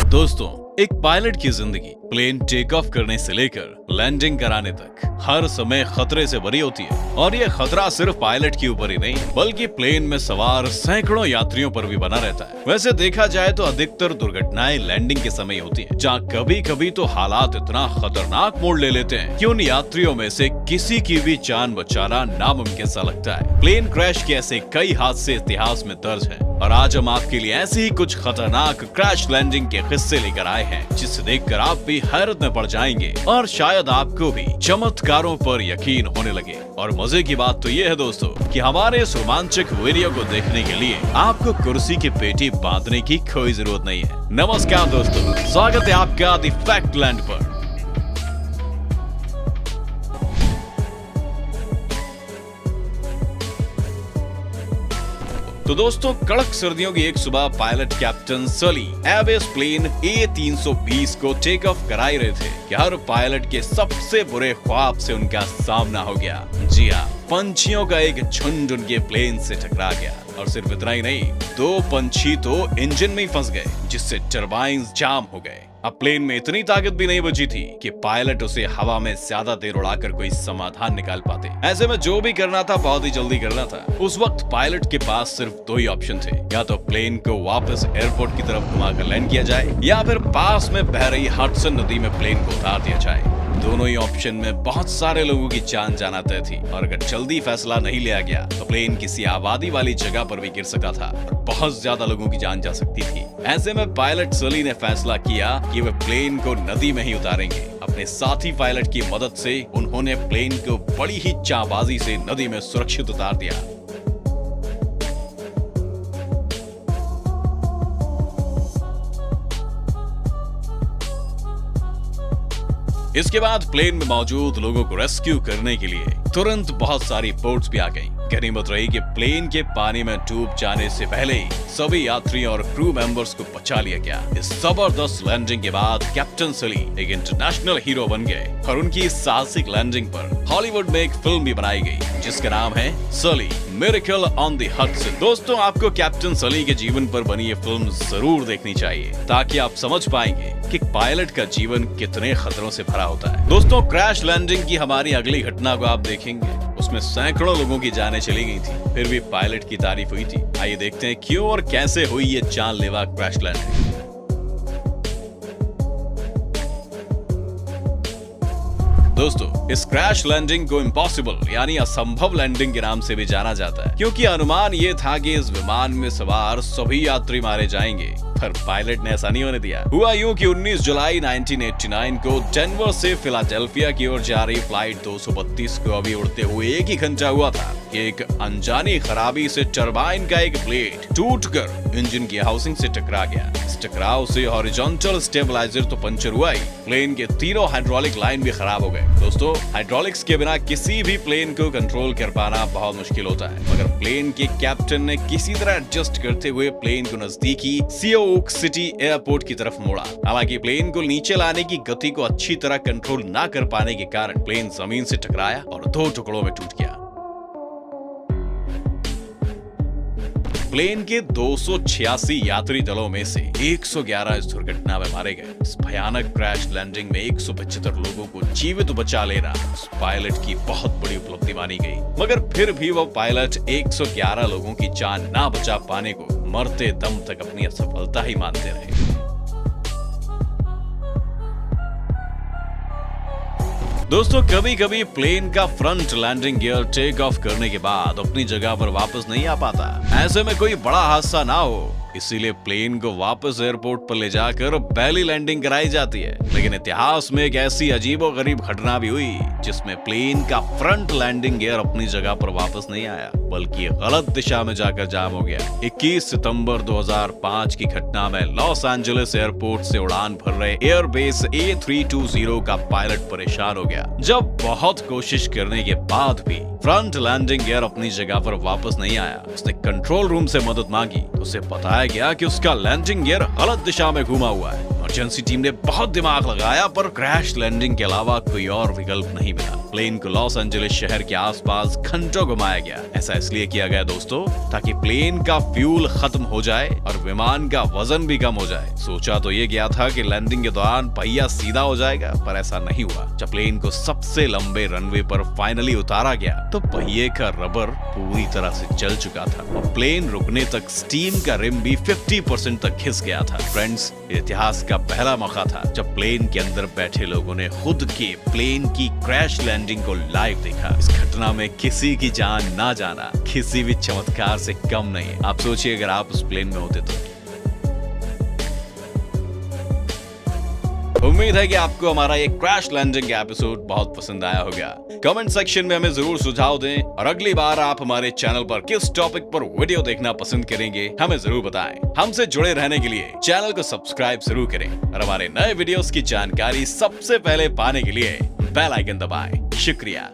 दोस्तों, एक पायलट की जिंदगी प्लेन टेक ऑफ करने से लेकर लैंडिंग कराने तक हर समय खतरे से भरी होती है। और ये खतरा सिर्फ पायलट के ऊपर ही नहीं बल्कि प्लेन में सवार सैकड़ों यात्रियों पर भी बना रहता है। वैसे देखा जाए तो अधिकतर दुर्घटनाएं लैंडिंग के समय होती हैं, जहाँ कभी कभी तो हालात इतना खतरनाक मोड़ ले लेते हैं कि उन यात्रियों में से किसी की भी जान बचाना नामुमकिन सा लगता है। प्लेन क्रैश के ऐसे कई हादसे इतिहास में दर्ज हैं और आज हम आपके लिए ऐसे ही कुछ खतरनाक क्रैश लैंडिंग के किस्से लेकर आए हैं, जिसे देखकर आप भी हैरत में पड़ जाएंगे और शायद आपको भी चमत्कारों पर यकीन होने लगे। और मजे की बात तो ये है दोस्तों कि हमारे इस रोमांचक वीडियो को देखने के लिए आपको कुर्सी की पेटी बांधने की कोई जरूरत नहीं है। नमस्कार दोस्तों, स्वागत है आपका द फैक्ट लैंड पर। तो दोस्तों, कड़क सर्दियों की एक सुबह पायलट कैप्टन सली एयरबेस प्लेन A320 को टेक ऑफ करा ही रहे थे कि हर पायलट के सबसे बुरे ख्वाब से उनका सामना हो गया। जी हाँ, पंछियों का एक झुंड उनके प्लेन से टकरा गया। और सिर्फ इतना ही नहीं, दो पंछी तो इंजन में ही फंस गए, जिससे टरबाइन्स जाम हो गए। अब प्लेन में इतनी ताकत भी नहीं बची थी कि पायलट उसे हवा में ज्यादा देर उड़ाकर कोई समाधान निकाल पाते। ऐसे में जो भी करना था बहुत ही जल्दी करना था। उस वक्त पायलट के पास सिर्फ दो ही ऑप्शन थे, या तो प्लेन को वापस एयरपोर्ट की तरफ घुमाकर लैंड किया जाए या फिर पास में बह रही हडसन नदी में प्लेन को उतार दिया जाए। दोनों ही ऑप्शन में बहुत सारे लोगों की जान जाना तय थी और अगर जल्दी फैसला नहीं लिया गया तो प्लेन किसी आबादी वाली जगह पर भी गिर सकता था और बहुत ज्यादा लोगों की जान जा सकती थी। ऐसे में पायलट सली ने फैसला किया कि वे प्लेन को नदी में ही उतारेंगे। अपने साथी पायलट की मदद से उन्होंने प्लेन को बड़ी ही चालबाजी से नदी में सुरक्षित उतार दिया। इसके बाद प्लेन में मौजूद लोगों को रेस्क्यू करने के लिए तुरंत बहुत सारी बोट्स भी आ गईं। गनीमत रही कि प्लेन के पानी में डूब जाने से पहले ही सभी यात्रियों और क्रू मेंबर्स को बचा लिया गया। इस जबरदस्त लैंडिंग के बाद कैप्टन सली एक इंटरनेशनल हीरो बन गए और उनकी इस साहसिक लैंडिंग पर हॉलीवुड में एक फिल्म भी बनाई गई जिसका नाम है सली मिरेकल ऑन द हडसन। दोस्तों, आपको कैप्टन सली के जीवन पर बनी ये फिल्म जरूर देखनी चाहिए ताकि आप समझ पाएंगे कि पायलट का जीवन कितने खतरों से भरा होता है। दोस्तों, क्रैश लैंडिंग की हमारी अगली घटना को आप देखेंगे, उसमें सैकड़ों लोगों की जानें चली गई थी, फिर भी पायलट की तारीफ हुई थी। आइए देखते हैं क्यों और कैसे हुई ये जानलेवा क्रैश लैंडिंग। दोस्तों, इस क्रैश लैंडिंग को इम्पॉसिबल यानी असंभव लैंडिंग के नाम से भी जाना जाता है, क्योंकि अनुमान ये था कि इस विमान में सवार सभी यात्री मारे जाएंगे, पर पायलट ने ऐसा नहीं होने दिया। हुआ यूं कि 19 जुलाई 1989 को डेनवर से फिलाडेल्फिया की ओर जा रही फ्लाइट 232 को अभी उड़ते हुए एक ही घंटा हुआ था कि एक अनजानी खराबी से टरबाइन का एक ब्लेड टूटकर इंजन की हाउसिंग से टकरा गया। इस टकराव से हॉरिजॉन्टल स्टेबलाइजर तो पंचर हुआ ही, प्लेन के तीनों हाइड्रोलिक लाइन भी खराब हो गए। दोस्तों, हाइड्रोलिक्स के बिना किसी भी प्लेन को कंट्रोल कर पाना बहुत मुश्किल होता है, मगर प्लेन के कैप्टन ने किसी तरह एडजस्ट करते हुए प्लेन को नजदीकी सियोक सिटी एयरपोर्ट की तरफ मोड़ा। हालांकि प्लेन को नीचे लाने की गति को अच्छी तरह कंट्रोल ना कर पाने के कारण प्लेन जमीन से टकराया और दो टुकड़ों में टूट गया। प्लेन के 286 यात्री दलों में से 111 इस दुर्घटना में मारे गए। इस भयानक क्रैश लैंडिंग में 175 लोगों को जीवित बचा लेना उस पायलट की बहुत बड़ी उपलब्धि मानी गई। मगर फिर भी वो पायलट 111 लोगों की जान ना बचा पाने को मरते दम तक अपनी असफलता ही मानते रहे। दोस्तों, कभी कभी प्लेन का front landing gear take off करने के बाद अपनी जगह पर वापस नहीं आ पाता। ऐसे में कोई बड़ा हादसा ना हो, इसीलिए प्लेन को वापस एयरपोर्ट पर ले जाकर बेली लैंडिंग कराई जाती है। लेकिन इतिहास में एक ऐसी अजीबोगरीब घटना भी हुई जिसमें प्लेन का फ्रंट लैंडिंग गियर अपनी जगह पर वापस नहीं आया बल्कि गलत दिशा में जाकर जाम हो गया। 21 सितंबर 2005 की घटना में लॉस एंजलिस एयरपोर्ट से उड़ान भर रहे एयरबेस A320 का पायलट परेशान हो गया। जब बहुत कोशिश करने के बाद भी फ्रंट लैंडिंग गियर अपनी जगह पर वापस नहीं आया, उसने कंट्रोल रूम से मदद मांगी तो उसे बताया गया कि उसका लैंडिंग गियर गलत दिशा में घूमा हुआ है और इमरजेंसी टीम ने बहुत दिमाग लगाया पर क्रैश लैंडिंग के अलावा कोई और विकल्प नहीं मिला। प्लेन को लॉस एंजलिस शहर के आसपास घंटों घुमाया गया। ऐसा इसलिए किया गया दोस्तों ताकि प्लेन का फ्यूल खत्म हो जाए और विमान का वजन भी कम हो जाए। सोचा तो ये गया था कि लैंडिंग के दौरान पहिया सीधा हो जाएगा, पर ऐसा नहीं हुआ। जब प्लेन को सबसे लंबे रनवे पर फाइनली उतारा गया तो पहिए का रबर पूरी तरह से जल चुका था और प्लेन रुकने तक स्टीम का रिम भी 50% तक घिस गया था। फ्रेंड्स, इतिहास का पहला मौका था जब प्लेन के अंदर बैठे लोगों ने खुद के प्लेन की क्रैश लैंडिंग को लाइव देखा। इस घटना में किसी की जान ना जाना किसी भी चमत्कार से कम नहीं। आप सोचिए अगर आप उस प्लेन में होते तो। उम्मीद है कि आपको हमारा ये क्रैश लैंडिंग एपिसोड बहुत पसंद आया होगा। कमेंट सेक्शन में हमें जरूर सुझाव दें और अगली बार आप हमारे चैनल पर किस टॉपिक पर वीडियो देखना पसंद करेंगे हमें जरूर बताएं। हमसे जुड़े रहने के लिए चैनल को सब्सक्राइब जरूर करें और हमारे नए वीडियोस की जानकारी सबसे पहले पाने के लिए बेल आइकन दबाएं। शुक्रिया।